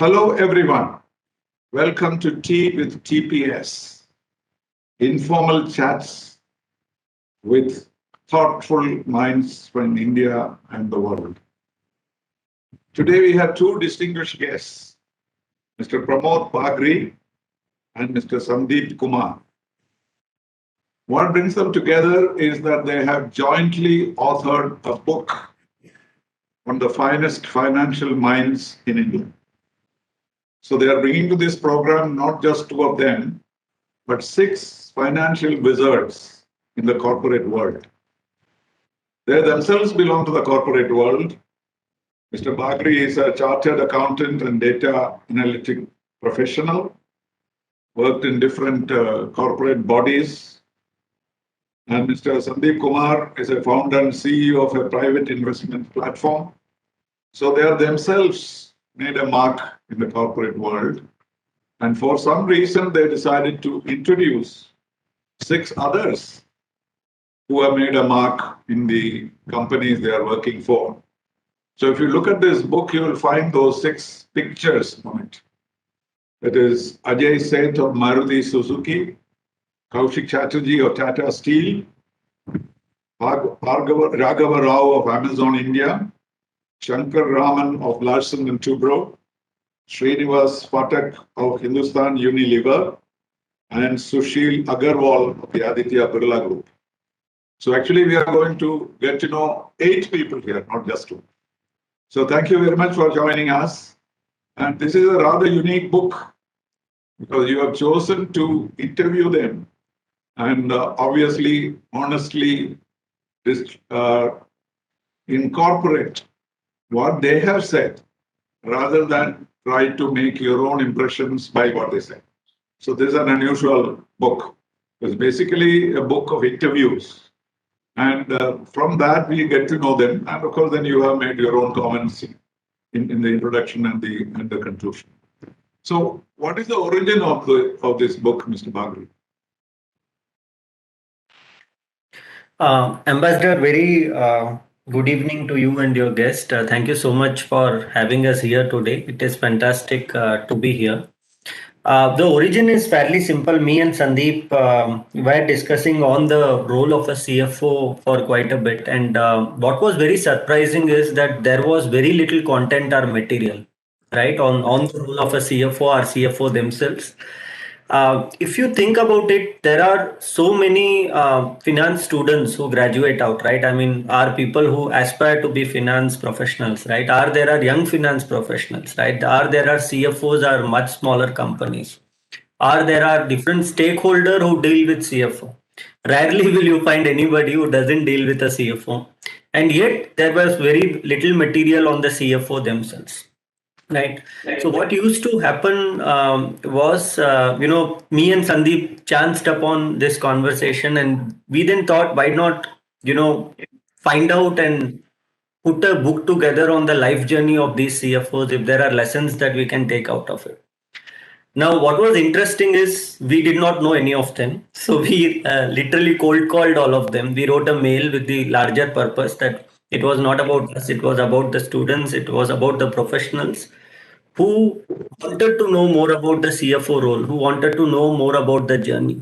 Hello, everyone. Welcome to Tea with TPS, informal chats with thoughtful minds from India and the world. Today, we have two distinguished guests, Mr. Pramod Bagri and Mr. Sandeep Kumar. What brings them together is that they have jointly authored a book on the finest financial minds in India. So they are bringing to this program not just two of them, but six financial wizards in the corporate world. They themselves belong to the corporate world. Mr. Bagri is a chartered accountant and data analytic professional, worked in different corporate bodies. And Mr. Sandeep Kumar is a founder and CEO of a private investment platform. So they are themselves made a mark in the corporate world. And for some reason, they decided to introduce six others who have made a mark in the companies they are working for. So if you look at this book, you will find those six pictures on it. It is Ajay Seth of Maruti Suzuki, Kaushik Chatterjee of Tata Steel, Raghava Rao of Amazon India, Shankar Raman of Larsen and Toubro, Sreenivasan Phatak of Hindustan Unilever, and Sushil Agarwal of the Aditya Birla Group. So actually, we are going to get to know 8 people here, not just 2. So thank you very much for joining us. And this is a rather unique book because you have chosen to interview them and obviously, honestly, incorporate what they have said rather than try to make your own impressions by what they say. So this is an unusual book. It's basically a book of interviews. And from that, we get to know them. And of course, then you have made your own comments in the introduction and the conclusion. So what is the origin of this book, Mr. Bagri? Ambassador, very good evening to you and your guest. Thank you so much for having us here today. It is fantastic to be here. The origin is fairly simple. Me and Sandeep were discussing on the role of a CFO for quite a bit. And what was very surprising is that there was very little content or material, right, on the role of a CFO or CFO themselves. If you think about it, there are so many finance students who graduate out, right? I mean, are people who aspire to be finance professionals, right? Are there are young finance professionals, right? There are CFOs or much smaller companies? Are there are different stakeholder who deal with CFO? Rarely will you find anybody who doesn't deal with a CFO. And yet there was very little material on the CFO themselves. Right. So what used to happen was, me and Sandeep chanced upon this conversation, and we then thought, why not, find out and put a book together on the life journey of these CFOs if there are lessons that we can take out of it. Now, what was interesting is we did not know any of them. So we literally cold called all of them. We wrote a mail with the larger purpose that it was not about us, it was about the students, it was about the professionals who wanted to know more about the CFO role, who wanted to know more about the journey.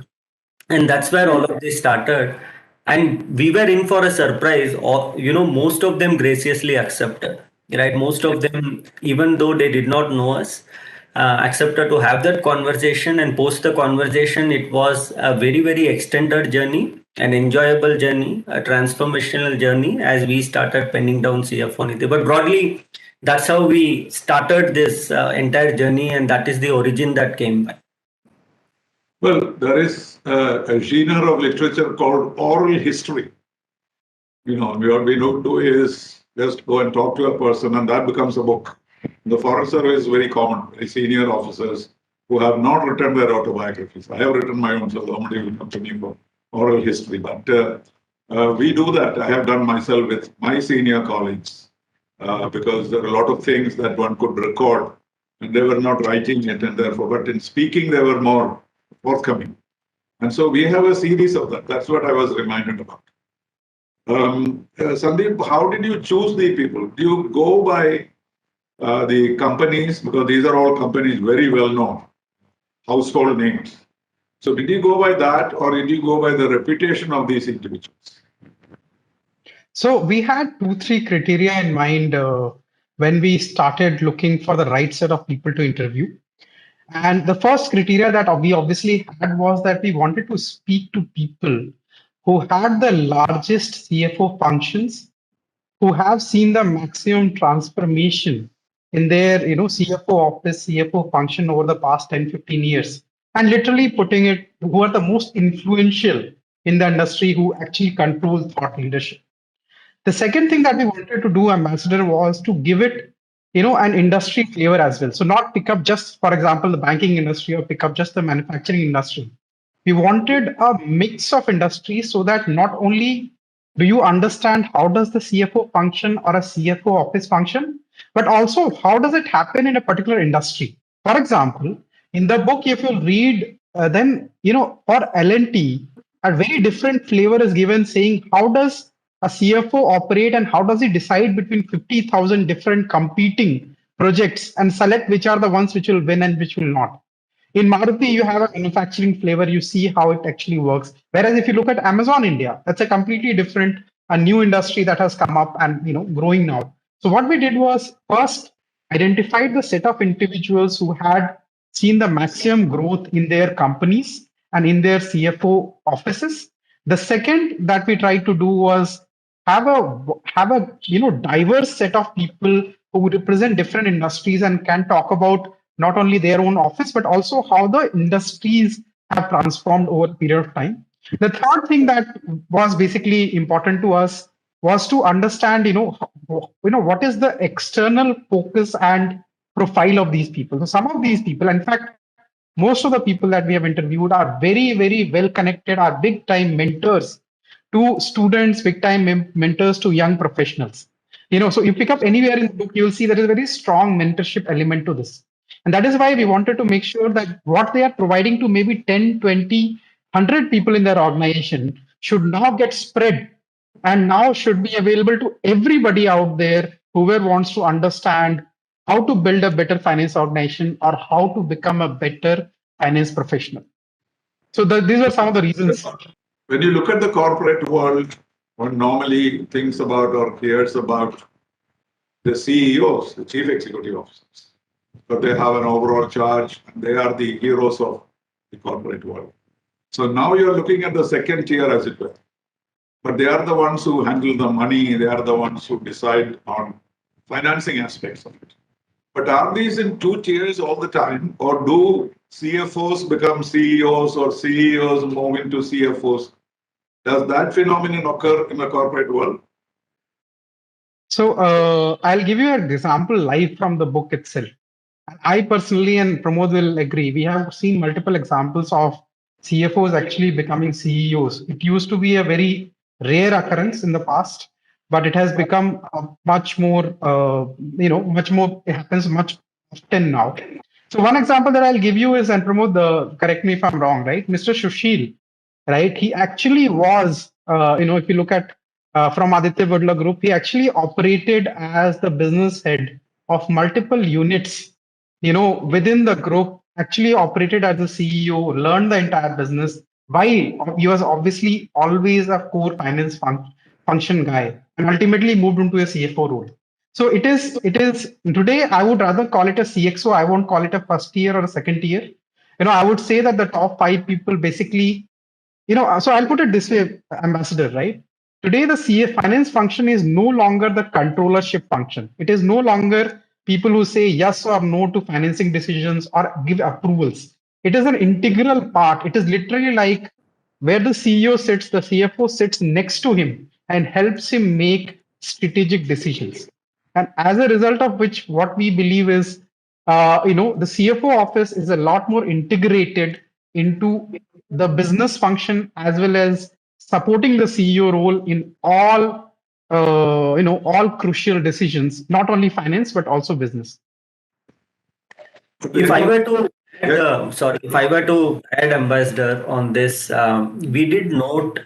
And that's where all of this started. And we were in for a surprise. Or, most of them graciously accepted, right? Most of them, even though they did not know us, accepted to have that conversation. And post the conversation, it was a very, very extended journey, an enjoyable journey, a transformational journey as we started penning down CFO NITI. But broadly, that's how we started this entire journey, and that is the origin that came by. Well, there is a genre of literature called oral history. What we don't do is just go and talk to a person, and that becomes a book. The Forest Service is very common, very senior officers who have not written their autobiographies. I have written my own, so somebody will come to me for oral history. But we do that. I have done myself with my senior colleagues because there are a lot of things that one could record, and they were not writing it, and therefore, but in speaking, they were more forthcoming. And so we have a series of that. That's what I was reminded about. Sandeep, how did you choose the people? Do you go by the companies, because these are all companies very well known, household names. So did you go by that, or did you go by the reputation of these individuals? So we had 2, 3 criteria in mind when we started looking for the right set of people to interview. And the first criteria that we obviously had was that we wanted to speak to people who had the largest CFO functions, who have seen the maximum transformation in their CFO office, CFO function over the past 10, 15 years. And literally putting it, who are the most influential in the industry, who actually control thought leadership. The second thing that we wanted to do, Ambassador, was to give it, an industry flavor as well. So not pick up just, for example, the banking industry or pick up just the manufacturing industry. We wanted a mix of industries so that not only do you understand how does the CFO function or a CFO office function, but also how does it happen in a particular industry. For example, in the book, if you read, then, for L&T, a very different flavor is given saying how does a CFO operate and how does he decide between 50,000 different competing projects and select which are the ones which will win and which will not. In Maruti, you have a manufacturing flavor, you see how it actually works. Whereas if you look at Amazon India, that's a completely different, a new industry that has come up and growing now. So what we did was first identified the set of individuals who had seen the maximum growth in their companies and in their CFO offices. The second that we tried to do was have a diverse set of people who represent different industries and can talk about not only their own office but also how the industries have transformed over a period of time. The third thing that was basically important to us was to understand what is the external focus and profile of these people. So some of these people, in fact most of the people that we have interviewed, are very, very well connected, are big time mentors to students, big time mentors to young professionals. So you pick up anywhere in the book, you'll see there is a very strong mentorship element to this. And that is why we wanted to make sure that what they are providing to maybe 10, 20, 100 people in their organization should now get spread and now should be available to everybody out there, whoever wants to understand how to build a better finance organization or how to become a better finance professional. So these are some of the reasons. When you look at the corporate world, one normally thinks about or hears about the CEOs, the chief executive officers, but they have an overall charge and they are the heroes of the corporate world. So now you're looking at the second tier, as it were. But they are the ones who handle the money, they are the ones who decide on financing aspects of it. But are these in two tiers all the time, or do CFOs become CEOs or CEOs move into CFOs? Does that phenomenon occur in the corporate world? So I'll give you an example live from the book itself. I personally, and Pramod will agree, we have seen multiple examples of CFOs actually becoming CEOs. It used to be a very rare occurrence in the past, but it has become much more, much more, it happens much often now. So one example that I'll give you is, and Pramod, correct me if I'm wrong, right? Mr. Shushil, right? He actually was, if you look at from Aditya Birla Group, he actually operated as the business head of multiple units, within the group, actually operated as the CEO, learned the entire business, while he was obviously always a core finance function guy, and ultimately moved into a CFO role. So it is today, I would rather call it a CXO. I won't call it a first tier or a second tier. I would say that the top 5 people basically, so I'll put it this way, Ambassador, right? Today, the CA finance function is no longer the controllership function. It is no longer people who say yes or no to financing decisions or give approvals. It is an integral part. It is literally like where the CEO sits, the CFO sits next to him and helps him make strategic decisions. And as a result of which, what we believe is, the CFO office is a lot more integrated into the business function as well as supporting the CEO role in all crucial decisions, not only finance but also business. If I were to Sorry, if I were to add, Ambassador, on this, we did note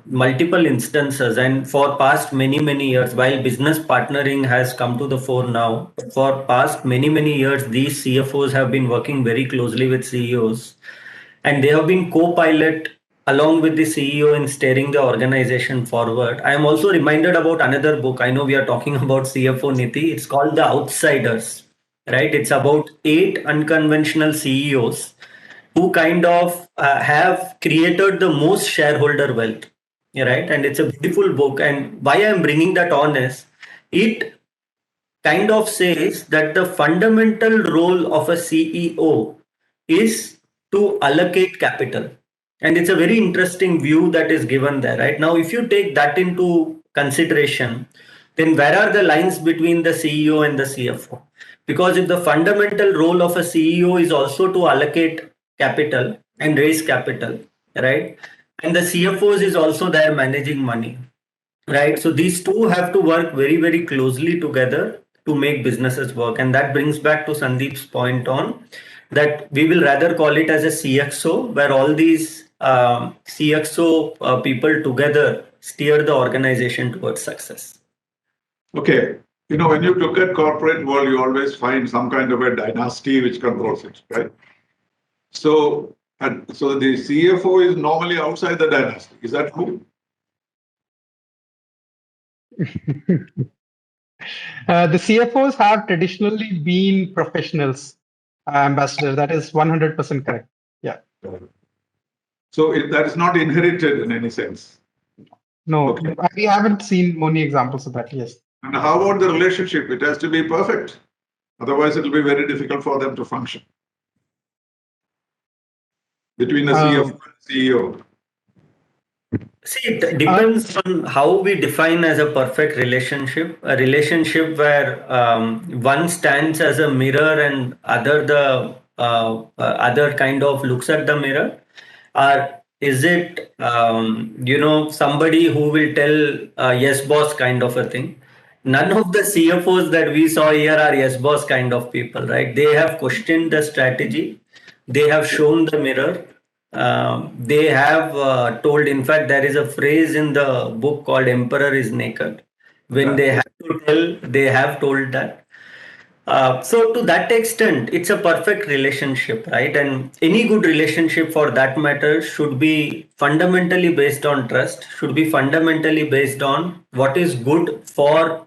multiple instances, and for past many years, while business partnering has come to the fore now, for past many years, these CFOs have been working very closely with CEOs, and they have been co-pilot along with the CEO in steering the organization forward. I am also reminded about another book. I know we are talking about CFO NITI. It's called The Outsiders, right? It's about 8 unconventional CEOs who kind of have created the most shareholder wealth, right? And it's a beautiful book. And why I'm bringing that on is it kind of says that the fundamental role of a CEO is to allocate capital. And it's a very interesting view that is given there, right? Now, if you take that into consideration, then where are the lines between the CEO and the CFO? Because if the fundamental role of a CEO is also to allocate capital and raise capital, right? And the CFOs is also there managing money, right? So these two have to work very closely together to make businesses work. And that brings back to Sandeep's point on that we will rather call it as a CXO, where all these CXO people together steer the organization towards success. Okay. When you look at corporate world, you always find some kind of a dynasty which controls it, right? So the CFO is normally outside the dynasty. Is that true? The CFOs have traditionally been professionals, Ambassador. That is 100% correct. Yeah. So that is not inherited in any sense. No, Okay. we haven't seen many examples of that. Yes. And how about the relationship? It has to be perfect. Otherwise, it will be very difficult for them to function between the CFO and CEO. See, it depends on how we define as a perfect relationship. A relationship where one stands as a mirror and other kind of looks at the mirror, or is it somebody who will tell yes boss kind of a thing? None of the CFOs that we saw here are yes boss kind of people, right? They have questioned the strategy, they have shown the mirror, they have told. In fact, there is a phrase in the book called "Emperor is naked." When they have to tell, they have told that. So to that extent, it's a perfect relationship, right? And any good relationship for that matter should be fundamentally based on trust, should be fundamentally based on what is good for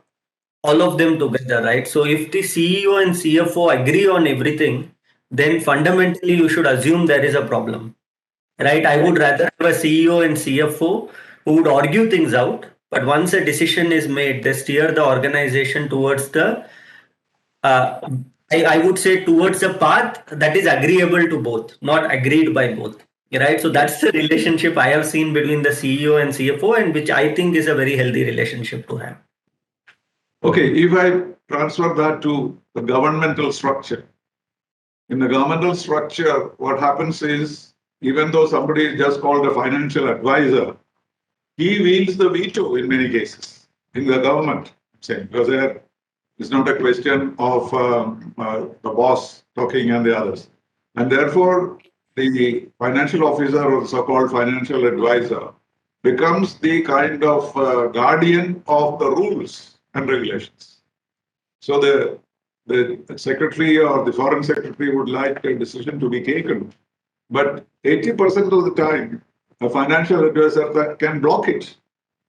all of them together, right? So if the CEO and CFO agree on everything, then fundamentally you should assume there is a problem, right? I would rather have a CEO and CFO who would argue things out, but once a decision is made, they steer the organization towards uh, I would say towards a path that is agreeable to both, not agreed by both. Right. So that's the relationship I have seen between the CEO and CFO, and which I think is a very healthy relationship to have. Okay, if I transfer that to the governmental structure, in the governmental structure, what happens is, even though somebody is just called a financial advisor, he wields the veto in many cases in the government, say, because there is not a question of the boss talking and the others. And therefore, the financial officer or so-called financial advisor becomes the kind of guardian of the rules and regulations. So the secretary or the foreign secretary would like a decision to be taken, but 80% of the time, a financial advisor that can block it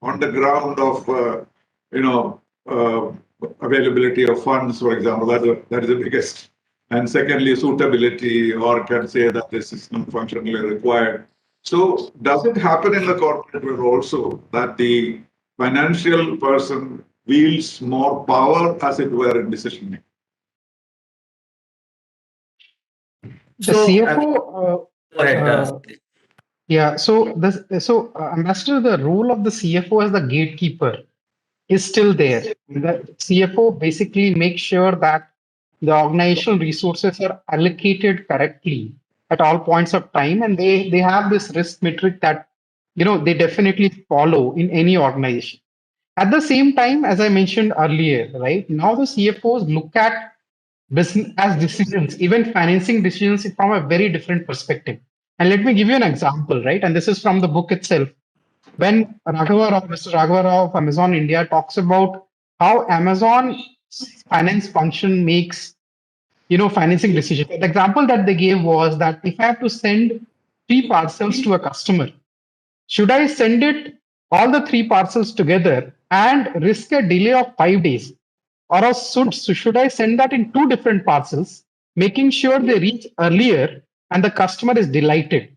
on the ground of availability of funds, for example. That is the biggest. And secondly, suitability, or can say that this is not functionally required. So does it happen in the corporate world also that the financial person wields more power, as it were, in decision making? The CFO. Go ahead. Yeah. So Ambassador, the role of the CFO as the gatekeeper is still there. The CFO basically makes sure that the organizational resources are allocated correctly at all points of time, and they have this risk metric that they definitely follow in any organization. At the same time, as I mentioned earlier, right now the CFOs look at business as decisions, even financing decisions from a very different perspective. And let me give you an example, right? And this is from the book itself. When Mr. Raghava Rao of Amazon India talks about how Amazon finance function makes financing decisions. The example that they gave was that if I have to send 3 parcels to a customer, should I send it all the 3 parcels together and risk a delay of 5 days? Or else should I send that in 2 different parcels, making sure they reach earlier and the customer is delighted?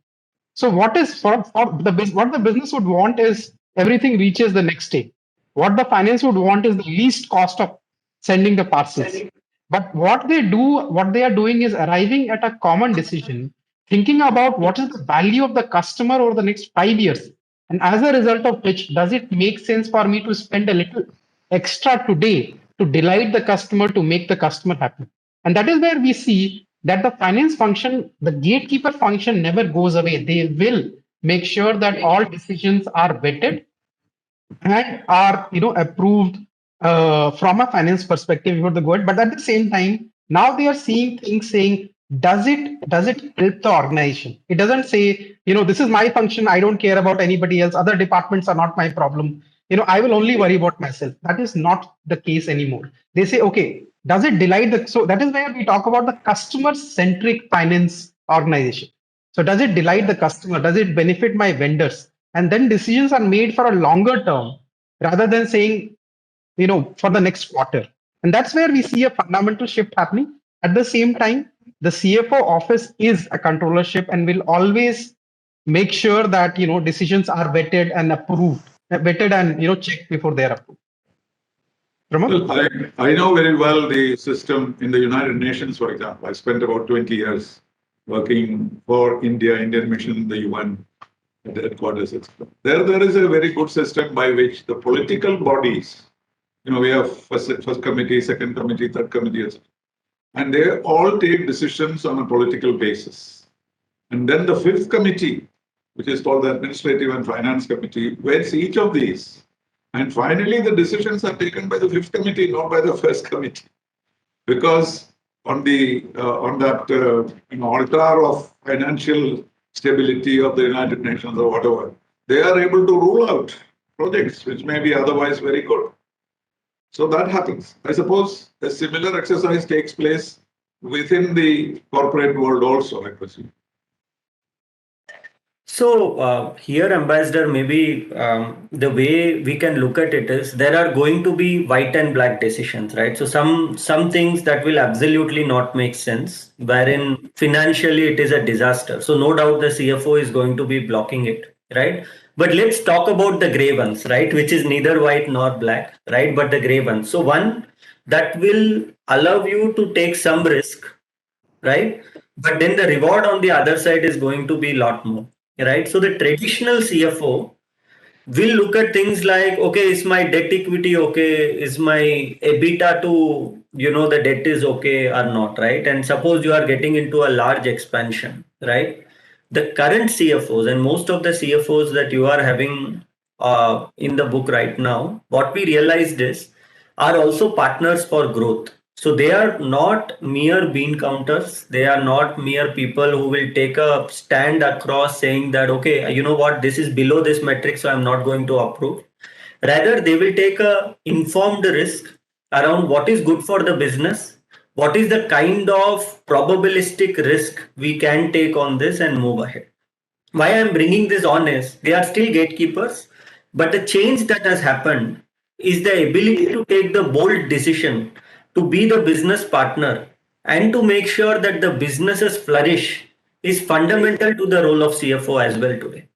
So what is for what the business would want is everything reaches the next day. What the finance would want is the least cost of sending the parcels. But what they are doing is arriving at a common decision, thinking about what is the value of the customer over the next 5 years. And as a result of which, does it make sense for me to spend a little extra today to delight the customer, to make the customer happy? And that is where we see that the finance function, the gatekeeper function never goes away. They will make sure that all decisions are vetted and are approved from a finance perspective before the go ahead. But at the same time, now they are seeing things saying, does it help the organization? It doesn't say, this is my function, I don't care about anybody else, other departments are not my problem, I will only worry about myself. That is not the case anymore. They say, okay, does it delight the so that is where we talk about the customer centric finance organization. So does it delight the customer? Does it benefit my vendors? And then decisions are made for a longer term rather than saying, for the next quarter. And that's where we see a fundamental shift happening. At the same time, the CFO office is a controllership and will always make sure that decisions are vetted and approved, vetted and checked before they're approved. Pramod? Well, I know very well the system in the United Nations, for example. I spent about 20 years working for Indian mission in the UN at the headquarters. There is a very good system by which the political bodies, we have first committee, second committee, third committee, etc. And they all take decisions on a political basis. And then the fifth committee, which is called the Administrative and Finance Committee, vets each of these. And finally, the decisions are taken by the fifth committee, not by the first committee, because on that altar of financial stability of the United Nations or whatever, they are able to rule out projects which may be otherwise very good. So that happens. I suppose a similar exercise takes place within the corporate world also, I presume. So here, Ambassador, maybe the way we can look at it is there are going to be white and black decisions, right? So some things that will absolutely not make sense, wherein financially it is a disaster. So no doubt the CFO is going to be blocking it, right? But let's talk about the gray ones, right? Which is neither white nor black, right? But the gray ones. So one that will allow you to take some risk, right? But then the reward on the other side is going to be a lot more, right? So the traditional CFO will look at things like, okay, is my debt equity okay? Is my EBITDA to, the debt is okay or not, right? And suppose you are getting into a large expansion, right? The current CFOs and most of the CFOs that you are having in the book right now, what we realized is are also partners for growth. So they are not mere bean counters. They are not mere people who will take a stand across saying that, okay, you know what, this is below this metric, so I'm not going to approve. Rather, they will take a informed risk around what is good for the business, what is the kind of probabilistic risk we can take on this and move ahead. Why I'm bringing this on is they are still gatekeepers, but the change that has happened is the ability to take the bold decision to be the business partner and to make sure that the businesses flourish is fundamental to the role of CFO as well today.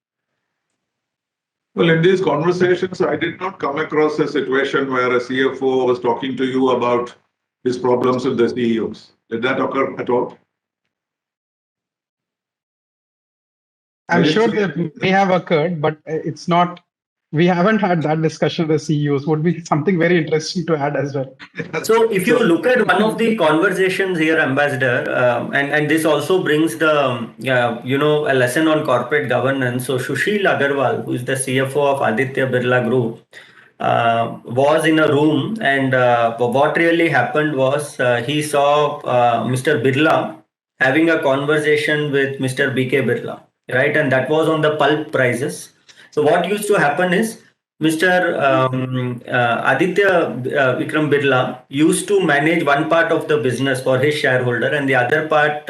Well, in these conversations, I did not come across a situation where a CFO was talking to you about his problems with the CEOs. Did that occur at all? I'm sure that may have occurred, but it's not. We haven't had that discussion with the CEOs. Would be something very interesting to add as well. So, if you look at one of the conversations here, Ambassador, and this also brings the a lesson on corporate governance. So, Sushil Agarwal, who is the CFO of Aditya Birla Group, was in a room, and what really happened was he saw Mr. Birla having a conversation with Mr. BK Birla, right? And that was on the pulp prices. So what used to happen is Mr. Aditya Vikram Birla used to manage one part of the business for his shareholder, and the other part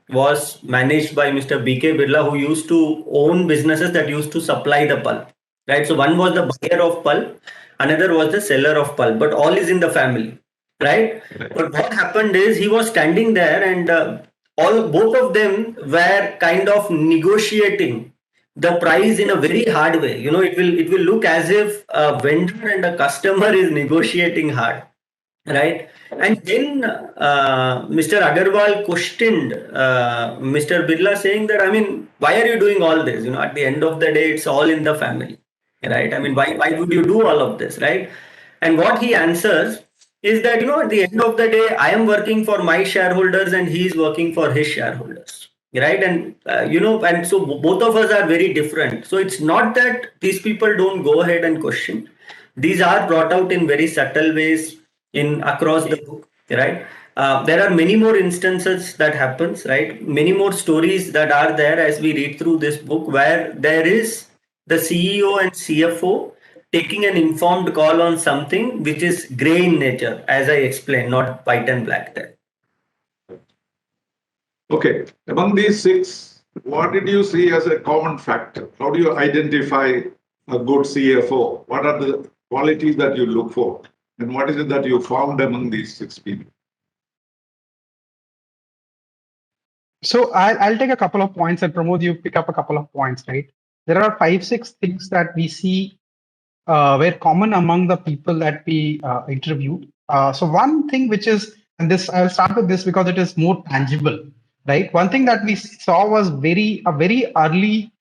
was managed by Mr. BK Birla, who used to own businesses that used to supply the pulp. Right. So one was the buyer of pulp, another was the seller of pulp, but all is in the family. Right. But what happened is he was standing there, and all both of them were kind of negotiating the price in a very hard way. It will look as if a vendor and a customer is negotiating hard, right? And then Mr. Agarwal questioned Mr. Birla, saying that, I mean, why are you doing all this? At the end of the day, it's all in the family, right? I mean, why would you do all of this, right? And what he answers is that, at the end of the day, I am working for my shareholders and he is working for his shareholders, right? And and so both of us are very different. So it's not that these people don't go ahead and question. These are brought out in very subtle ways in across the book, right? There are many more instances that happens, right? Many more stories that are there as we read through this book, where there is the CEO and CFO taking an informed call on something which is gray in nature, as I explained, not white and black there. Okay, among these six, what did you see as a common factor? How do you identify a good CFO? What are the qualities that you look for? And what is it that you found among these six people? So I'll take a couple of points, and Pramod, you pick up a couple of points, right? There are 5, 6 things that we see were common among the people that we interviewed. So one thing which is, and this I'll start with this because it is more tangible, right? One thing that we saw was very early,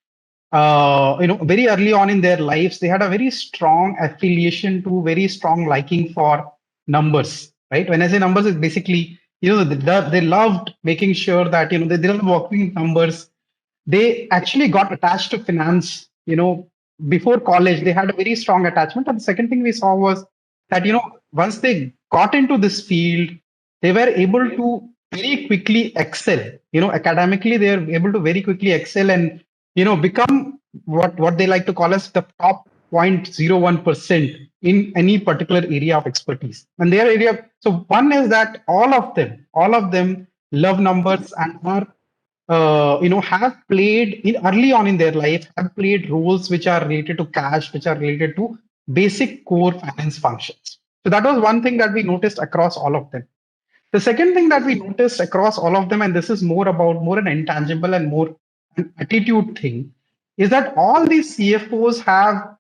very early on in their lives, they had a very strong affiliation to very strong liking for numbers, right? When I say numbers, it's basically, they loved making sure that, they love working with numbers. They actually got attached to finance, before college. They had a very strong attachment. And the second thing we saw was that, once they got into this field, they were able to very quickly excel. Academically, they are able to very quickly excel and, become what they like to call as the top 0.01% in any particular area of expertise. And their area, so one is that all of them love numbers and are have played in early on in their life, have played roles which are related to cash, which are related to basic core finance functions. So that was one thing that we noticed across all of them. The second thing that we noticed across all of them, and this is more an intangible and more an attitude thing, is that all these CFOs have,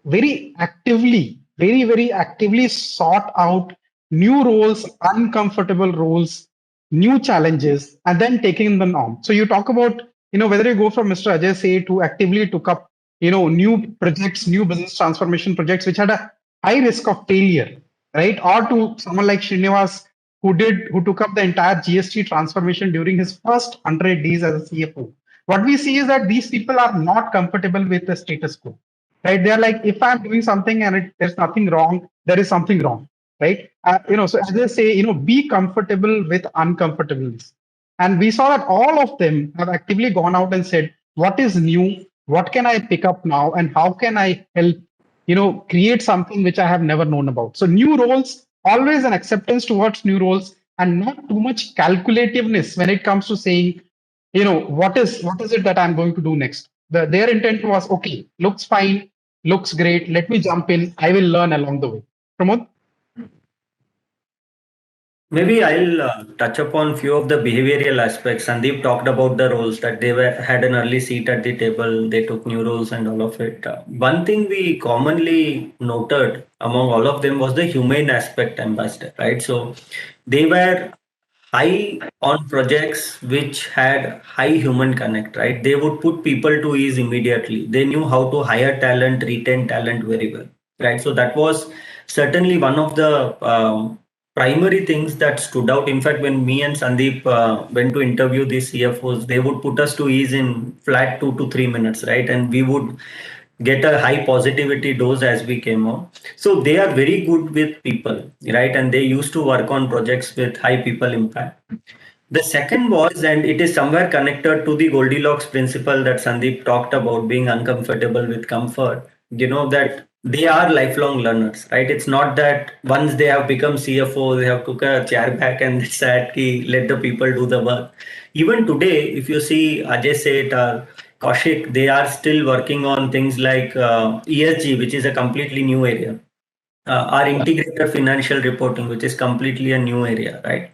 very actively sought out new roles, uncomfortable roles, new challenges, and then taking them on. So you talk about, whether you go from Mr. Ajay Say to actively took up, new projects, new business transformation projects, which had a high risk of failure, right? Or to someone like Srinivas, who took up the entire GST transformation during his first 100 days as a CFO. What we see is that these people are not comfortable with the status quo, right? They're like, if I'm doing something and there's nothing wrong, there is something wrong, right? So as they say, be comfortable with uncomfortableness. And we saw that all of them have actively gone out and said, what is new? What can I pick up now? And how can I help, create something which I have never known about? So new roles, always an acceptance towards new roles, and not too much calculativeness when it comes to saying, what is it that I'm going to do next? Their intent was, okay, looks fine, looks great, let me jump in, I will learn along the way. Pramod? Maybe I'll touch upon few of the behavioral aspects. Sandeep talked about the roles that had an early seat at the table. They took new roles and all of it. One thing we commonly noted among all of them was the humane aspect, ambassador. Right, so they were high on projects which had high human connect. Right, they would put people to ease immediately. They knew how to hire talent, retain talent very well. Right, so that was certainly one of the primary things that stood out. In fact, when me and Sandeep went to interview these CFOs, they would put us to ease in flat 2 to 3 minutes, right? And we would get a high positivity dose as we came out. So they are very good with people, right? And they used to work on projects with high people impact. The second was, and it is somewhere connected to the Goldilocks principle that Sandeep talked about, being uncomfortable with comfort. That they are lifelong learners, right? It's not that once they have become CFO, they have took a chair back and said, let the people do the work. Even today, if you see Ajay Seth or Kaushik, they are still working on things like ESG, which is a completely new area. Our integrated financial reporting, which is completely a new area, right?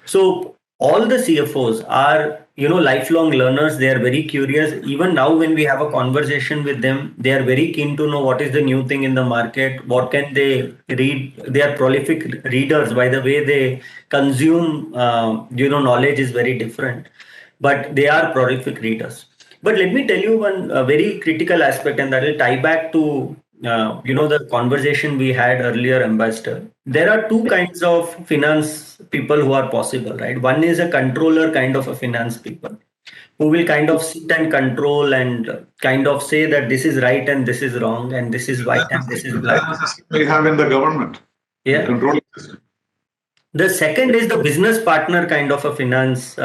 So all the CFOs are, lifelong learners. They are very curious. Even now, when we have a conversation with them, they are very keen to know what is the new thing in the market. What can they read? They are prolific readers. By the way, they consume, knowledge is very different, but they are prolific readers. But let me tell you one very critical aspect, and that will tie back to the conversation we had earlier, Ambassador. There are two kinds of finance people who are possible, right? One is a controller kind of a finance people who will kind of sit and control and kind of say that this is right and this is wrong and this is white and this is black. We have in the government. Yeah. Controlling system. The second is the business partner kind of a finance,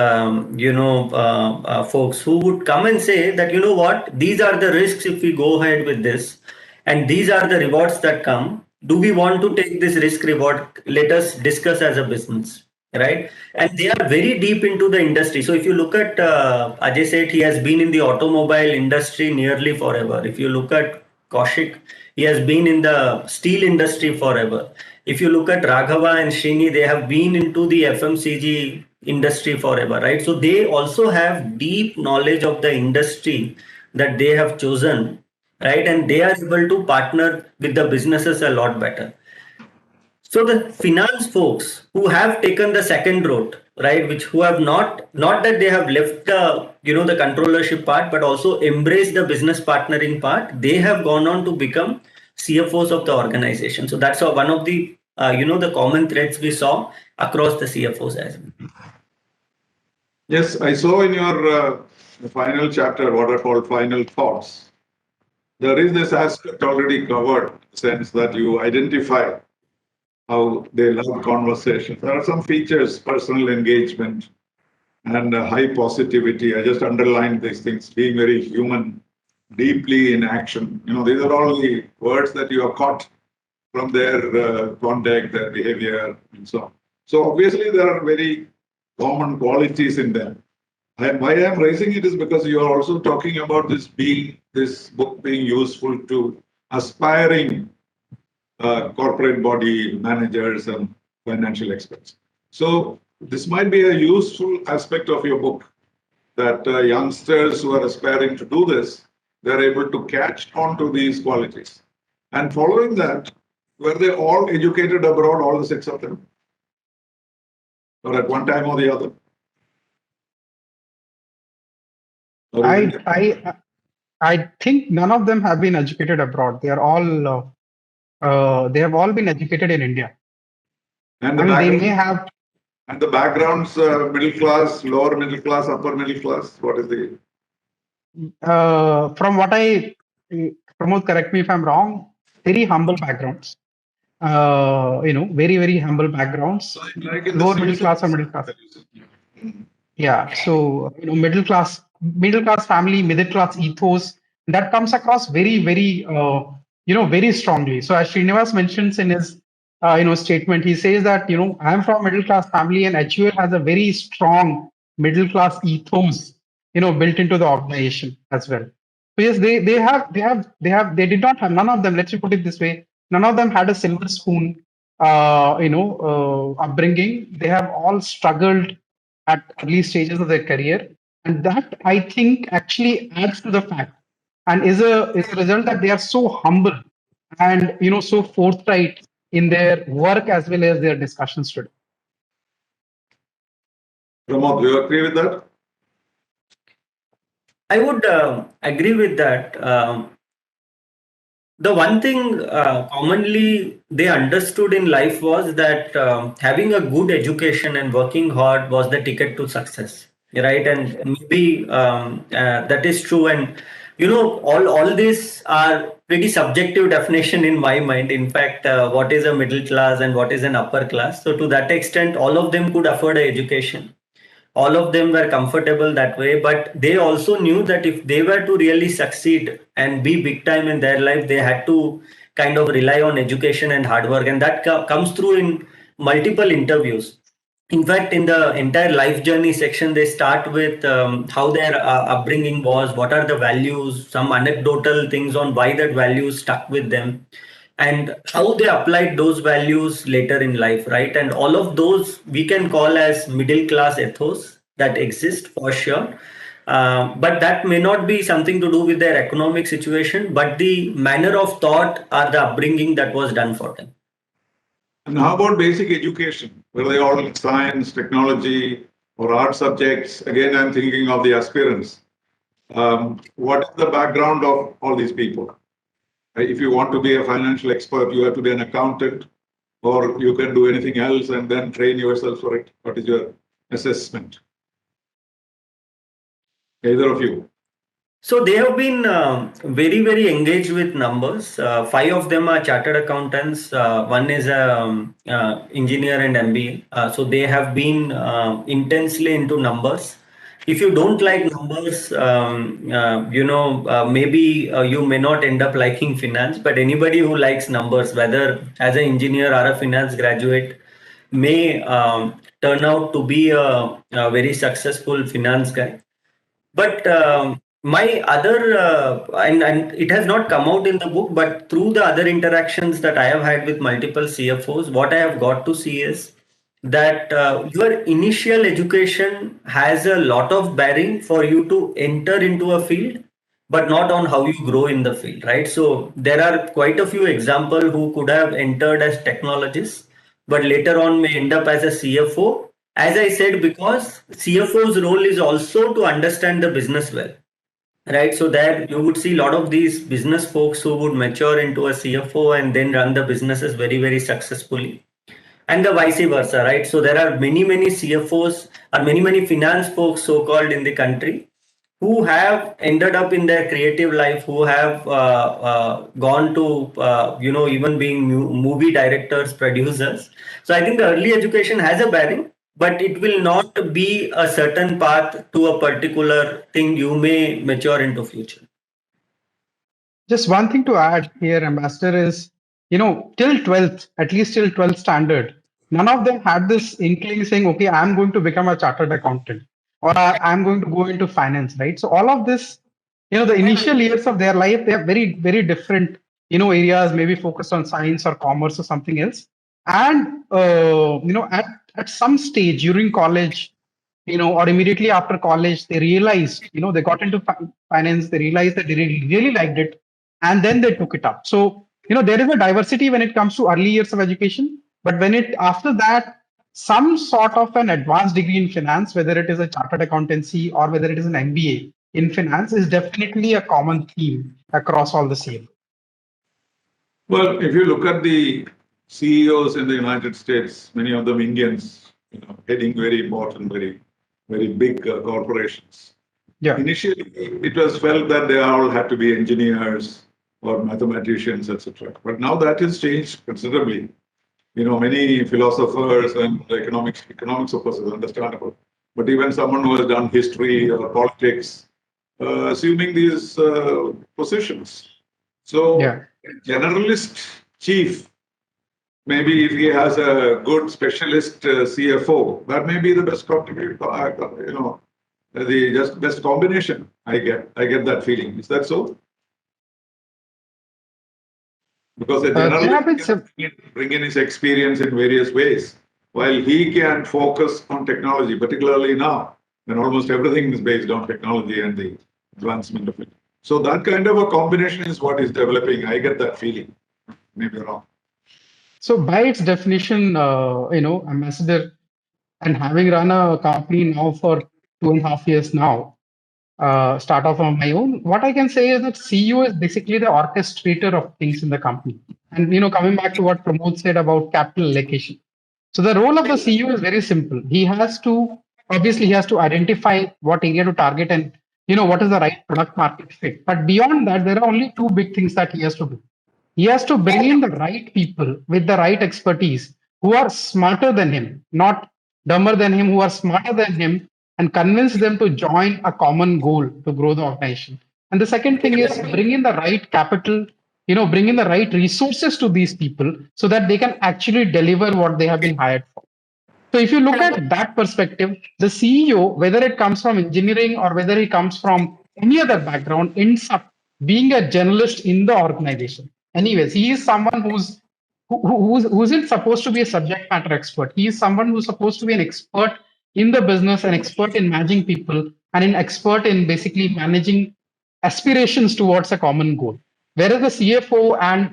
folks who would come and say that, what, these are the risks if we go ahead with this, and these are the rewards that come. Do we want to take this risk reward? Let us discuss as a business, right? And they are very deep into the industry. So if you look at Ajay Seth, he has been in the automobile industry nearly forever. If you look at Kaushik, he has been in the steel industry forever. If you look at Raghava and Srini, they have been into the FMCG industry forever, right? So they also have deep knowledge of the industry that they have chosen, right? And they are able to partner with the businesses a lot better. So the finance folks who have taken the second route, right, which who have not that they have left the the controllership part, but also embraced the business partnering part, they have gone on to become CFOs of the organization. So that's one of the the common threads we saw across the CFOs as well. Yes, I saw in your final chapter what are called final thoughts. There is this aspect already covered, sense that you identify how they love conversation. There are some features, personal engagement and high positivity. I just underlined these things, being very human, deeply in action. These are all the words that you have caught from their conduct, their behavior, and so on. So obviously there are very common qualities in them. And why I'm raising it is because you are also talking about this book being useful to aspiring corporate body managers and financial experts. So this might be a useful aspect of your book that youngsters who are aspiring to do this, they're able to catch on to these qualities. And following that, were they all educated abroad, all the six of them? Or at one time or the other? I think none of them have been educated abroad. They have all been educated in India. And they may have. And the backgrounds, middle class, lower middle class, upper middle class. What is the? From what Pramod, correct me if I'm wrong. Very humble backgrounds. Very very humble backgrounds. Like lower middle class or middle class. Yeah, so middle class family, middle class ethos that comes across very, very, very strongly. So as Srinivas mentions in his, statement, he says that I am from middle class family, and HUL has a very strong middle class ethos, built into the organization as well. So yes, they did not have, none of them. Let's put it this way: none of them had a silver spoon, upbringing. They have all struggled at early stages of their career, and that I think actually adds to the fact and is a result that they are so humble and so forthright in their work as well as their discussions today. Pramod, do you agree with that? I would agree with that. The one thing commonly they understood in life was that having a good education and working hard was the ticket to success, right? And maybe that is true. And All these are pretty subjective definition in my mind. In fact, what is a middle class and what is an upper class? So to that extent, all of them could afford an education. All of them were comfortable that way, but they also knew that if they were to really succeed and be big time in their life, they had to kind of rely on education and hard work, and that comes through in multiple interviews. In fact, in the entire life journey section, they start with how their upbringing was, what are the values, some anecdotal things on why that values stuck with them, and how they applied those values later in life, right? And all of those we can call as middle class ethos that exist for sure. But that may not be something to do with their economic situation, but the manner of thought or the upbringing that was done for them. And how about basic education? Were they all in science, technology, or art subjects? Again, I'm thinking of the aspirants. What is the background of all these people? If you want to be a financial expert, you have to be an accountant, or you can do anything else and then train yourself for it. What is your assessment? Either of you. So they have been very, very engaged with numbers. Five of them are chartered accountants. One is a engineer and MBA. So they have been intensely into numbers. If you don't like numbers, maybe you may not end up liking finance. But anybody who likes numbers, whether as an engineer or a finance graduate, may turn out to be a very successful finance guy. But my other, and it has not come out in the book, but through the other interactions that I have had with multiple CFOs, what I have got to see is that your initial education has a lot of bearing for you to enter into a field, but not on how you grow in the field, right? So there are quite a few examples who could have entered as technologists, but later on may end up as a CFO. As I said, because CFO's role is also to understand the business well, right? So there you would see a lot of these business folks who would mature into a CFO and then run the businesses very, very successfully, and the vice versa, right? So there are many, many CFOs or many, many finance folks, so called, in the country who have ended up in their creative life, who have gone to, even being movie directors, producers. So I think the early education has a bearing, but it will not be a certain path to a particular thing you may mature into future. Just one thing to add here, Ambassador, is, till 12th, at least till 12th standard, none of them had this inkling saying, okay, I'm going to become a chartered accountant or I'm going to go into finance, right? So all of this, the initial years of their life, they are very, very different, areas, maybe focused on science or commerce or something else. And, at some stage during college, or immediately after college, they realized, they got into finance, they realized that they really liked it, and then they took it up. So, there is a diversity when it comes to early years of education, but when it after that, some sort of an advanced degree in finance, whether it is a chartered accountancy or whether it is an MBA in finance, is definitely a common theme across all the same. Well, if you look at the CEOs in the United States, many of them Indians, heading very important, very big corporations. Yeah. Initially, it was felt that they all had to be engineers or mathematicians, etc. But now that has changed considerably. Many philosophers and economics of course is understandable. But even someone who has done history or politics, assuming these positions. So, Yeah. generalist chief, maybe if he has a good specialist CFO, that may be the best the just best combination. I get that feeling. Is that so? Because the generalist can bring in his experience in various ways, while he can focus on technology, particularly now, when almost everything is based on technology and the advancement of it. So that kind of a combination is what is developing. I get that feeling. Maybe wrong. So by its definition, Ambassador, and having run a company now for 2.5 years now, start off on my own, what I can say is that CEO is basically the orchestrator of things in the company. And coming back to what Pramod said about capital allocation. So the role of the CEO is very simple. He has to identify what area to target and what is the right product market fit. But beyond that, there are only two big things that he has to do. He has to bring in the right people with the right expertise who are smarter than him, not dumber than him, who are smarter than him, and convince them to join a common goal to grow the organization. And the second thing is bring in the right capital, bring in the right resources to these people so that they can actually deliver what they have been hired for. So if you look at that perspective, the CEO, whether it comes from engineering or whether it comes from any other background, ends up being a journalist in the organization. Anyways, he is someone who isn't supposed to be a subject matter expert. He is someone who's supposed to be an expert in the business, an expert in managing people, and an expert in basically managing aspirations towards a common goal. Whereas the CFO and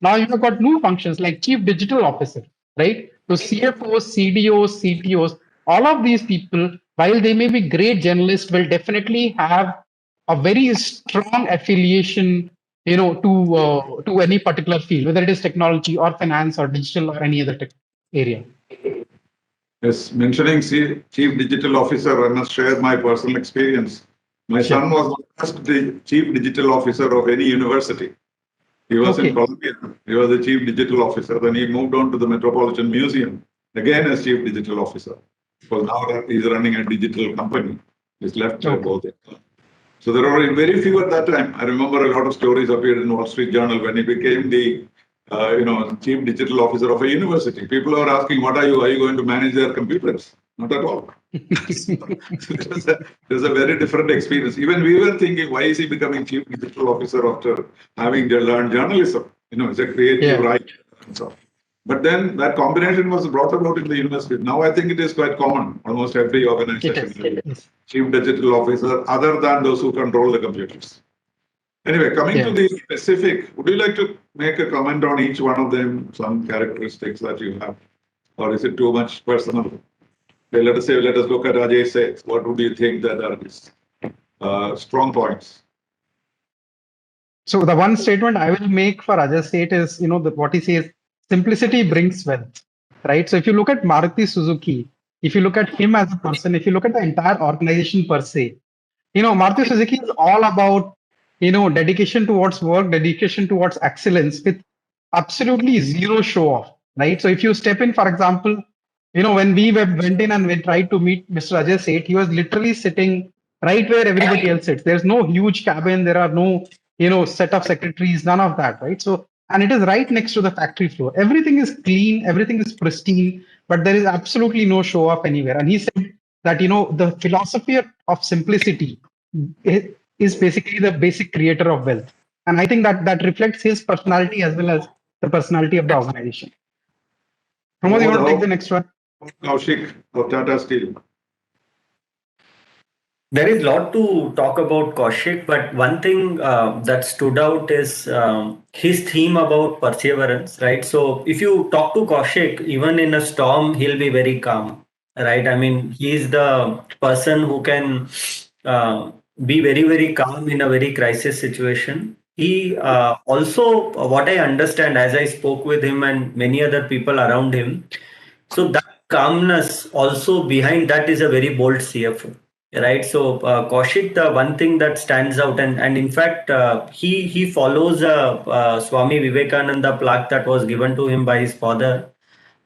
now you've got new functions like chief digital officer, right? So CFOs, CDOs, CTOs, all of these people, while they may be great journalists, will definitely have a very strong affiliation, to any particular field, whether it is technology or finance or digital or any other tech area. Yes, mentioning Chief Digital Officer, I must share my personal experience. My son was the first Chief Digital Officer of any university. He was in Columbia. He was the Chief Digital Officer. Then he moved on to the Metropolitan Museum, again as Chief Digital Officer. Because now he's running a digital company. He's left both. So there were very few at that time. I remember a lot of stories appeared in Wall Street Journal when he became the Chief Digital Officer of a university. People are asking, what are you? Are you going to manage their computers? Not at all. There's a very different experience. Even we were thinking, why is he becoming Chief Digital Officer after having learned journalism? It's a creative right. And so. But then that combination was brought about in the university. Now I think it is quite common. Almost every organization has Chief Digital Officer, other than those who control the computers. Anyway, coming to the specific, would you like to make a comment on each one of them, some characteristics that you have? Or is it too much personal? Okay, let us look at Ajay says. What would you think that are his strong points? So the one statement I will make for Ajay Seth is, what he says, simplicity brings wealth, right? So if you look at Maruti Suzuki, if you look at him as a person, if you look at the entire organization per se, Maruti Suzuki is all about, dedication towards work, dedication towards excellence with absolutely zero show off, right? So if you step in, for example, when we went in and we tried to meet Mr. Ajay Seth, he was literally sitting right where everybody else sits. There's no huge cabin. There are no, set of secretaries, none of that, right? So, and it is right next to the factory floor. Everything is clean, everything is pristine, but there is absolutely no show off anywhere. And he said that, the philosophy of simplicity is basically the basic creator of wealth. And I think that reflects his personality as well as the personality of the organization. Pramod, you want to take the next one? Kaushik of Tata Steel. There is a lot to talk about Kaushik, but one thing that stood out is his theme about perseverance, right? So if you talk to Kaushik, even in a storm, he'll be very calm, right? I mean, he's the person who can be very, very calm in a very crisis situation. He also, what I understand as I spoke with him and many other people around him, so that calmness also behind that is a very bold CFO, right? So Kaushik, the one thing that stands out, and in fact, he follows Swami Vivekananda plaque that was given to him by his father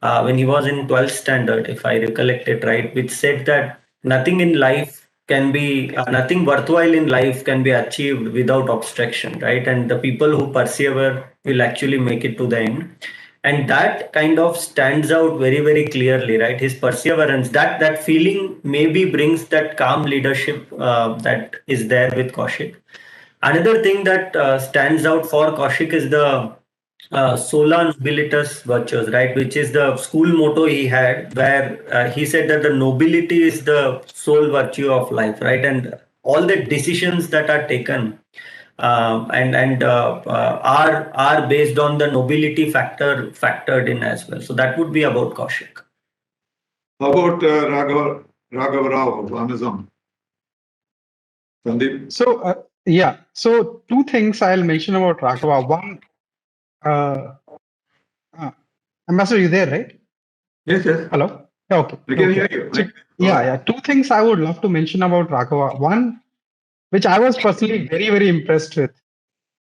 when he was in 12th standard, if I recollect it right, which said that nothing in life can be, nothing worthwhile in life can be achieved without obstruction, right? And the people who persevere will actually make it to the end. And that kind of stands out very, very clearly, right? His perseverance, that feeling maybe brings that calm leadership that is there with Kaushik. Another thing that stands out for Kaushik is the sola nobilitas virtues, right? Which is the school motto he had, where he said that the nobility is the sole virtue of life, right? And all the decisions that are taken are based on the nobility factored in as well. So that would be about Kaushik. How about Raghav Rao of Amazon? Sandeep? So, so two things I'll mention about Raghava. One, Ambassador, you there, right? Yes. Hello? Okay. I can hear you. So, two things I would love to mention about Raghava. One, which I was personally very, very impressed with,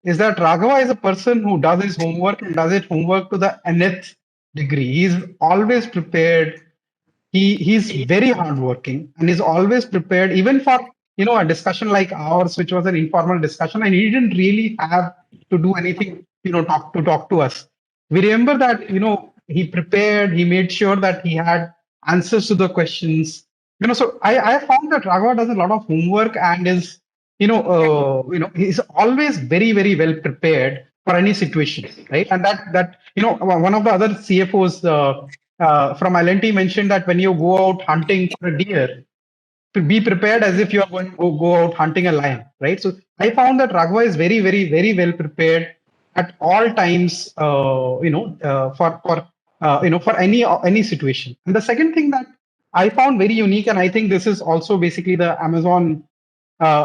is that Raghava is a person who does his homework and does his homework to the nth degree. He's always prepared. He's very hardworking and is always prepared, even for a discussion like ours, which was an informal discussion, and he didn't really have to do anything, talk to us. We remember that he prepared. He made sure that he had answers to the questions. So I found that Raghava does a lot of homework and is he's always very, very well prepared for any situation, right? And that one of the other CFOs from L&T mentioned that when you go out hunting for a deer, to be prepared as if you are going to go out hunting a lion, right? So I found that Raghava is very, very, very well prepared at all times, for any situation. And the second thing that I found very unique, and I think this is also basically the Amazon,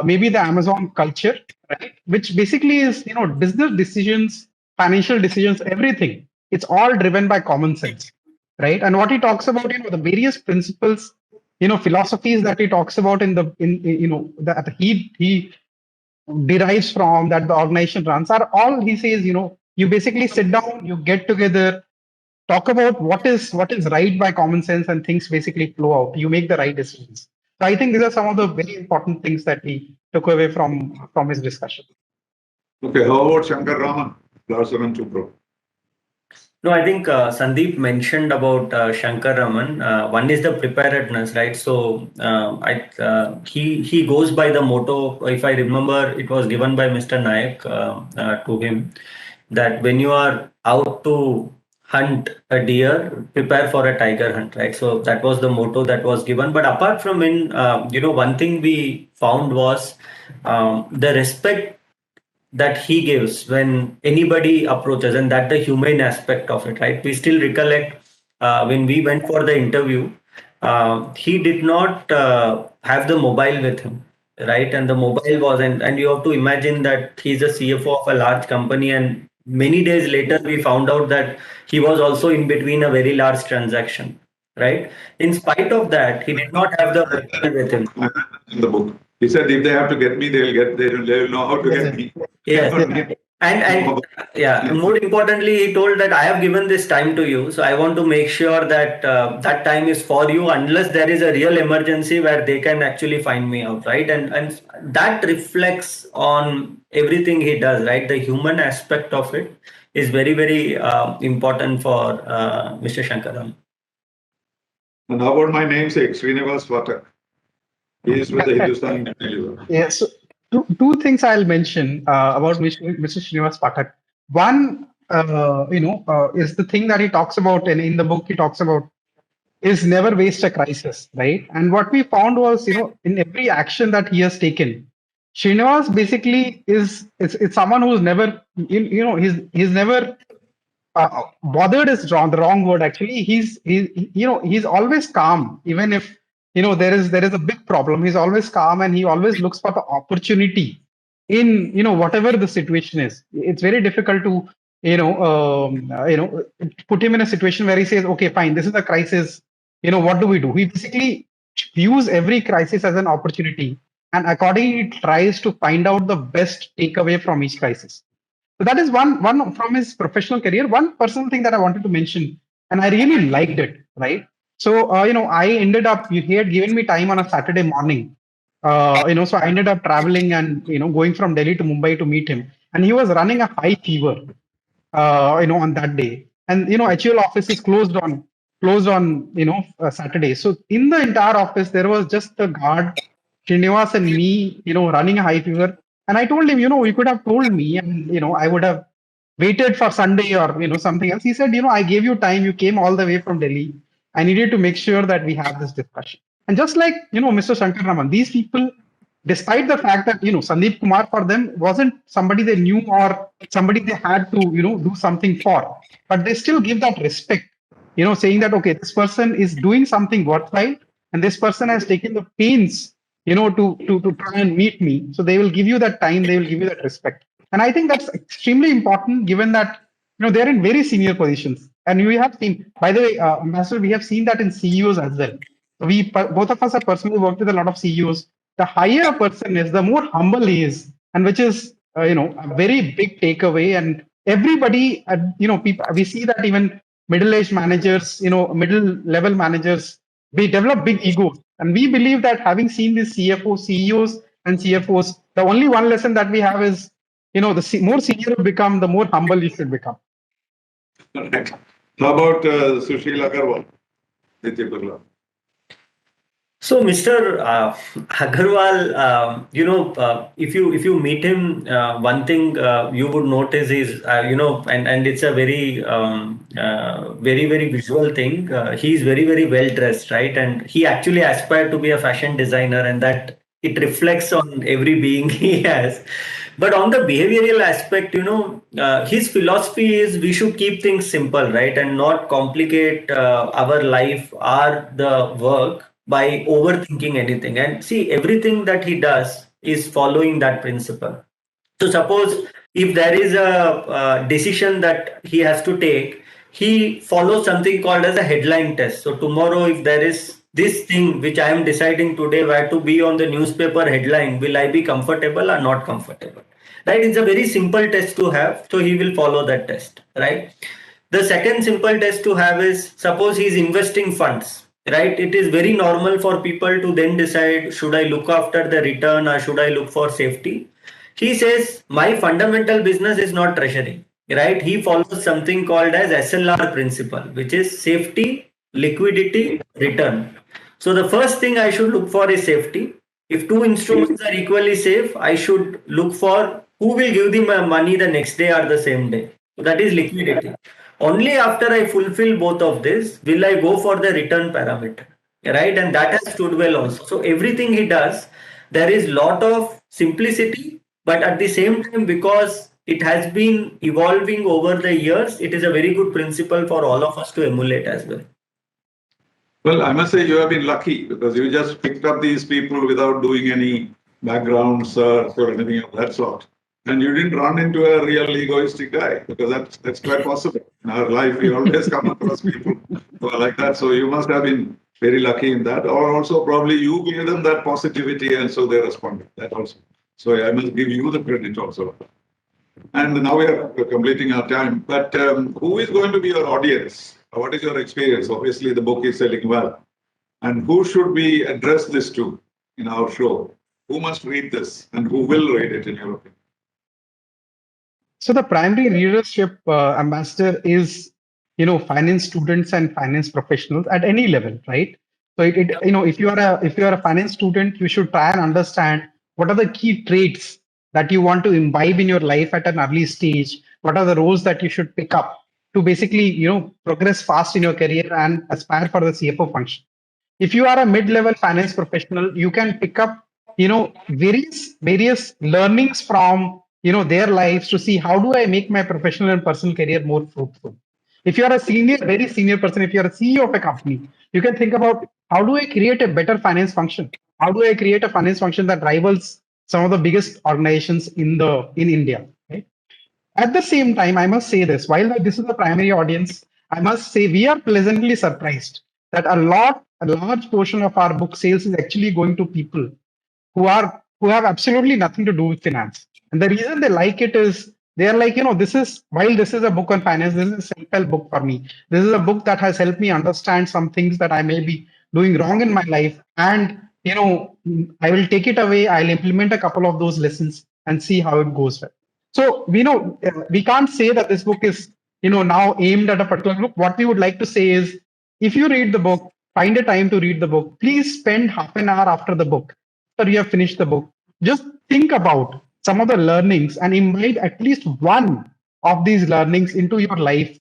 maybe the Amazon culture, right? Which basically is business decisions, financial decisions, everything. It's all driven by common sense, right? And what he talks about, the various principles, philosophies that he talks about that he derives from, that the organization runs, are all, he says, you basically sit down, you get together, talk about what is right by common sense, and things basically flow out. You make the right decisions. So I think these are some of the very important things that we took away from his discussion. Okay, how about Shankar Raman, Larsen & Toubro? No, I think Sandeep mentioned about Shankar Raman. One is the preparedness, right? So he goes by the motto. If I remember, it was given by Mr. Nayak to him, that when you are out to hunt a deer, prepare for a tiger hunt, right? So that was the motto that was given. But apart from one thing we found was the respect that he gives when anybody approaches, and that the humane aspect of it, right? We still recollect when we went for the interview, he did not have the mobile with him, right? And the mobile was, and you have to imagine that he's a CFO of a large company, and many days later we found out that he was also in between a very large transaction, right? In spite of that, he did not have the mobile with him. In the book, he said if they have to get me, they'll know how to get me. Yes. And yeah, more importantly, he told that I have given this time to you, so I want to make sure that that time is for you, unless there is a real emergency where they can actually find me out, right? And that reflects on everything he does, right? The human aspect of it is very, very important for Mr. Shankaram. And how about my namesake, Sreenivasan Pathak? He is with the Hindustan Unilever. Yes. So two things I'll mention about Mr. Srinivas Pathak. One, is the thing that he talks about, and in the book he talks about, is never waste a crisis, right? And what we found was, in every action that he has taken, Srinivas basically is someone who's never, he's never bothered is the wrong word actually. He's always calm, even if there is a big problem. He's always calm, and he always looks for the opportunity in whatever the situation is. It's very difficult to put him in a situation where he says, okay, fine, this is a crisis, what do we do? He basically views every crisis as an opportunity, and accordingly tries to find out the best takeaway from each crisis. So that is one from his professional career. One personal thing that I wanted to mention, and I really liked it, right? So I ended up, he had given me time on a Saturday morning. So I ended up traveling and going from Delhi to Mumbai to meet him, and he was running a high fever, on that day. And HUL office is closed on Saturday. So in the entire office, there was just the guard, Srinivas, and me, running a high fever. And I told him, you could have told me, and I would have waited for Sunday or something else. He said, I gave you time. You came all the way from Delhi. I needed to make sure that we have this discussion. And just like Mr. Shankar Raman, these people, despite the fact that Sandeep Kumar for them wasn't somebody they knew or somebody they had to do something for, but they still give that respect, saying that okay, this person is doing something worthwhile, and this person has taken the pains to try and meet me. So they will give you that time, they will give you that respect. And I think that's extremely important, given that they're in very senior positions. And we have seen, by the way, Ambassador, we have seen that in CEOs as well. Both of us have personally worked with a lot of CEOs the higher a person is, the more humble he is, and which is a very big takeaway. And everybody, people, we see that even middle-aged managers, middle-level managers, we develop big egos, and we believe that having seen these CFOs, CEOs, and CFOs, the only one lesson that we have is, more senior you become, the more humble you should become. Right. How about Sushil Agarwal? Nitya Birla? So, Mr. Agarwal, if you meet him, one thing you would notice is, and it's a very very visual thing. He's very very well dressed, right? And he actually aspired to be a fashion designer, and that it reflects on every being he has. But on the behavioral aspect, his philosophy is we should keep things simple, right, and not complicate our life or the work by overthinking anything. And see, everything that he does is following that principle. So suppose if there is a decision that he has to take, he follows something called as a headline test. So tomorrow, if there is this thing which I am deciding today where to be on the newspaper headline, will I be comfortable or not comfortable? Right? It's a very simple test to have. So he will follow that test. Right? The second simple test to have is, suppose he is investing funds, right? It is very normal for people to then decide, should I look after the return or should I look for safety? He says, my fundamental business is not treasury, right? He follows something called as SLR principle, which is safety, liquidity, return. So the first thing I should look for is safety. If two instruments are equally safe, I should look for who will give the money the next day or the same day. So that is liquidity. Only after I fulfill both of this will I go for the return parameter, right? And that has stood well also. So everything he does, there is lot of simplicity, but at the same time, because it has been evolving over the years, it is a very good principle for all of us to emulate as well. Well, I must say you have been lucky because you just picked up these people without doing any background search or anything of that sort. And you didn't run into a real egoistic guy because that's quite possible. In our life, we always come across people who are like that. So you must have been very lucky in that. Or also probably you gave them that positivity and so they responded. That also. So I must give you the credit also. And now we are completing our time. But who is going to be your audience? What is your experience? Obviously, the book is selling well. And who should we address this to in our show? Who must read this and who will read it in your opinion? So the primary readership ambassador is, finance students and finance professionals at any level, right? So if you are a finance student, you should try and understand what are the key traits that you want to imbibe in your life at an early stage. What are the roles that you should pick up to basically, progress fast in your career and aspire for the CFO function. If you are a mid-level finance professional, you can pick up various learnings from their lives to see how do I make my professional and personal career more fruitful. If you are a very senior person, if you are a CEO of a company, you can think about how do I create a better finance function. How do I create a finance function that rivals some of the biggest organizations in India, right? At the same time, I must say this, while this is the primary audience, I must say we are pleasantly surprised that a large portion of our book sales is actually going to people who have absolutely nothing to do with finance. And the reason they like it is they are like, this is a book on finance, this is a self-help book for me. This is a book that has helped me understand some things that I may be doing wrong in my life. And, I will take it away, I'll implement a couple of those lessons and see how it goes well. So we can't say that this book is now aimed at a particular group. What we would like to say is, if you read the book, find a time to read the book. Please spend half an hour after the book, after you have finished the book. Just think about some of the learnings and imbibe at least one of these learnings into your life.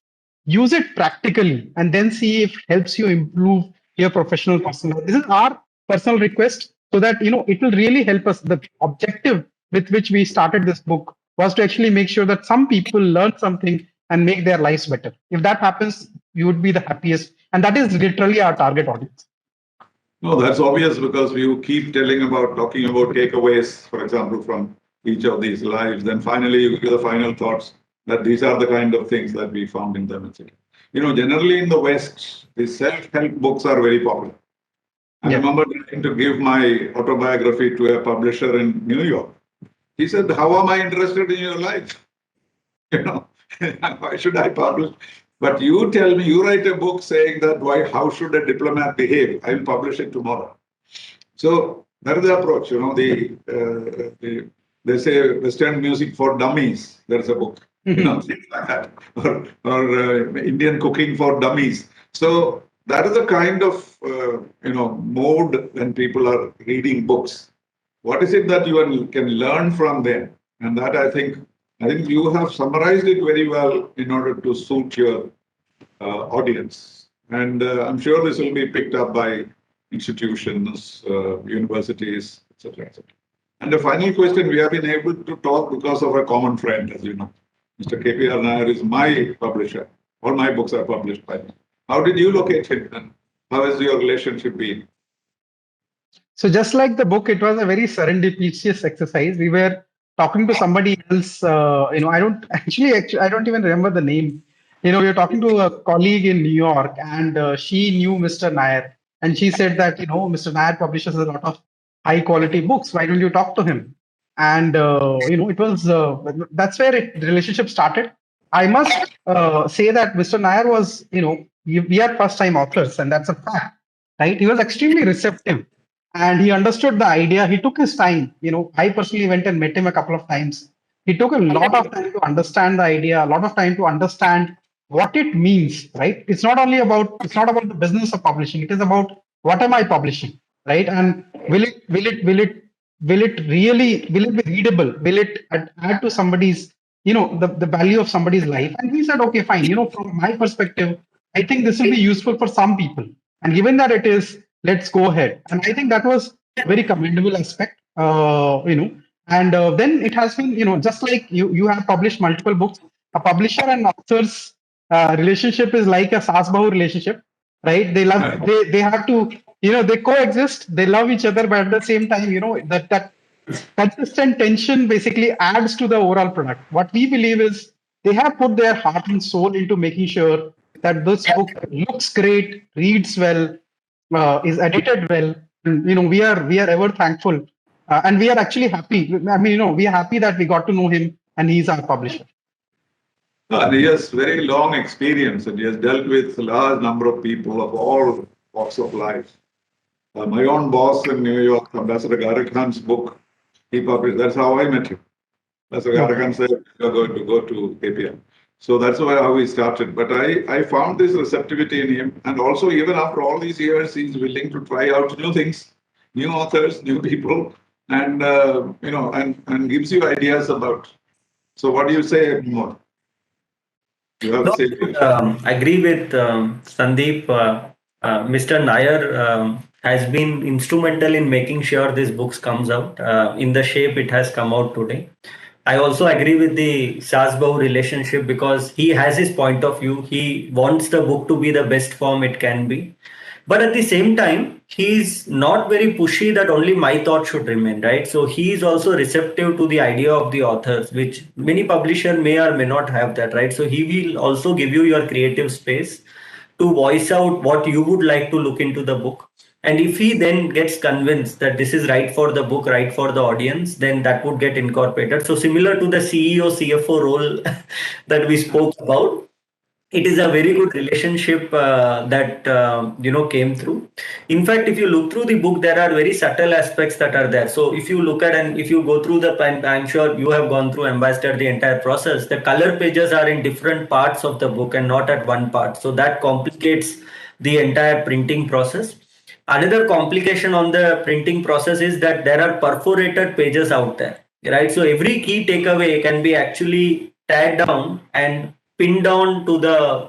Use it practically, and then see if it helps you improve your professional personal. This is our personal request, so that it will really help us. The objective with which we started this book was to actually make sure that some people learn something and make their lives better. If that happens, you would be the happiest. And that is literally our target audience. No, that's obvious because you keep talking about takeaways, for example, from each of these lives. Then finally, you give the final thoughts that these are the kind of things that we found in them, etc. Generally in the West, the self-help books are very popular. I remember trying to give my autobiography to a publisher in New York. He said, "How am I interested in your life? You know, why should I publish? But you tell me, you write a book saying that how should a diplomat behave? I will publish it tomorrow." So that is the approach. They say Western music for dummies. There's a book, things like that, or Indian cooking for dummies. So that is the kind of mode when people are reading books. What is it that you can learn from them? And that I think you have summarized it very well in order to suit your audience. And I'm sure this will be picked up by institutions, universities, etc., etc. And the final question, we have been able to talk because of a common friend, as you know. Mr. KPR Nair is my publisher. All my books are published by him. How did you locate him, and how has your relationship been? So just like the book, it was a very serendipitous exercise. We were talking to somebody else. I don't I don't even remember the name. We were talking to a colleague in New York, and she knew Mr. Nair, and she said that Mr. Nair publishes a lot of high quality books. Why don't you talk to him? And it was that's where the relationship started. I must say that Mr. Nair was we are first time authors, and that's a fact, right? He was extremely receptive and he understood the idea. He took his time. I personally went and met him a couple of times. He took a lot of time to understand the idea, a lot of time to understand what it means, right? It's not about the business of publishing. It is about what am I publishing, right? And will it be readable? Will it add to somebody's, the value of somebody's life? And we said, okay, fine. From my perspective, I think this will be useful for some people. And given that it is, let's go ahead. And I think that was a very commendable aspect, And then it has been, just like you have published multiple books, a publisher and author's relationship is like a Sas-Bahu relationship, right? They have to, they coexist, they love each other, but at the same time, that consistent tension basically adds to the overall product. What we believe is they have put their heart and soul into making sure that this book looks great, reads well, is edited well. And, we are ever thankful, and we are actually happy. I mean, we are happy that we got to know him, and he's our publisher. And he has very long experience, and he has dealt with a large number of people of all walks of life. My own boss in New York, Ambassador Garakhan's book, he published. That's how I met him. Ambassador Garakhan said, "You're going to go to KPM." So that's how we started. But I found this receptivity in him. And also, even after all these years, he's willing to try out new things, new authors, new people, and, and gives you ideas about. So what do you say, Kumar? You have I agree with Sandeep. Mr. Nair has been instrumental in making sure this books comes out in the shape it has come out today. I also agree with the Sas-Bahu relationship because he has his point of view. He wants the book to be the best form it can be. But at the same time, he's not very pushy that only my thought should remain, right? So he is also receptive to the idea of the authors, which many publisher may or may not have that, right? So he will also give you your creative space to voice out what you would like to look into the book. And if he then gets convinced that this is right for the book, right for the audience, then that would get incorporated. So similar to the CEO, CFO role that we spoke about, it is a very good relationship that came through. In fact, if you look through the book, there are very subtle aspects that are there. So if you look at and if you go through I'm sure you have gone through Ambassador the entire process. The color pages are in different parts of the book and not at one part. So that complicates the entire printing process. Another complication on the printing process is that there are perforated pages out there, right? So every key takeaway can be actually tagged down and pinned down to the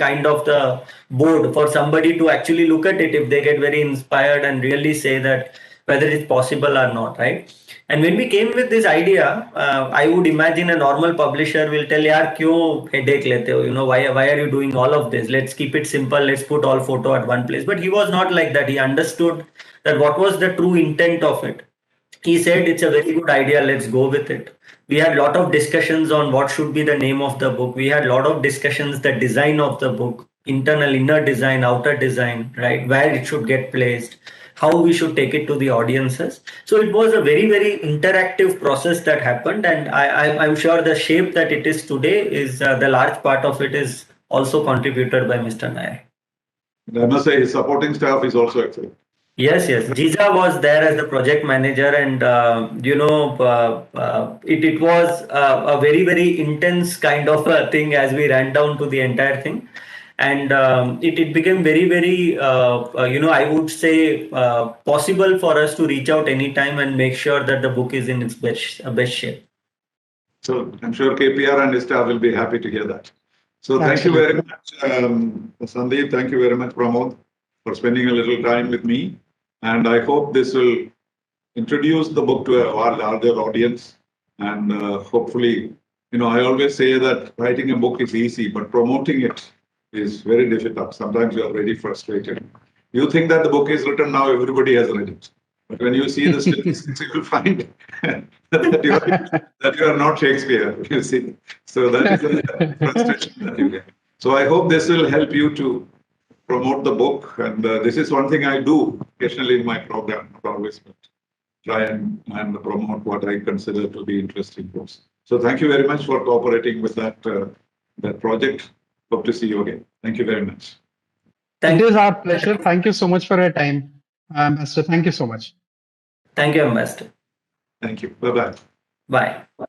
kind of the board for somebody to actually look at it if they get very inspired and really say that whether it's possible or not, right? And when we came with this idea, I would imagine a normal publisher will tell, "Yaar, kyun headache lete ho? Why are you doing all of this? Let's keep it simple. Let's put all photo at one place." But he was not like that. He understood that what was the true intent of it. He said, "It's a very good idea. Let's go with it." We had a lot of discussions on what should be the name of the book. We had a lot of discussions the design of the book. internal inner design, outer design, right? Where it should get placed, how we should take it to the audiences. So it was a very, very interactive process that happened, and I'm sure the shape that it is today is the large part of it is also contributed by Mr. Nair. And I must say, his supporting staff is also excellent. Yes. Jiza was there as the project manager, and it was a very, very intense kind of a thing as we ran down to the entire thing, and it became very, very I would say possible for us to reach out anytime and make sure that the book is in its best shape. So I'm sure KPR and his staff will be happy to hear that. So thank you very much, Sandeep. Thank you very much, Pramod, for spending a little time with me. And I hope this will introduce the book to a larger audience. And hopefully, I always say that writing a book is easy, but promoting it is very difficult. Sometimes you are very frustrated. You think that the book is written now, everybody has read it. But when you see the statistics, you will find that you are not Shakespeare, you see. So that is the frustration that you get. So I hope this will help you to promote the book. And this is one thing I do occasionally in my program, not always, but try and promote what I consider to be interesting books. So thank you very much for cooperating with that project. Hope to see you again. Thank you very much. It is our pleasure. Thank you so much for your time, Ambassador. Thank you so much. Thank you, Ambassador. Thank you. Bye-bye. Bye.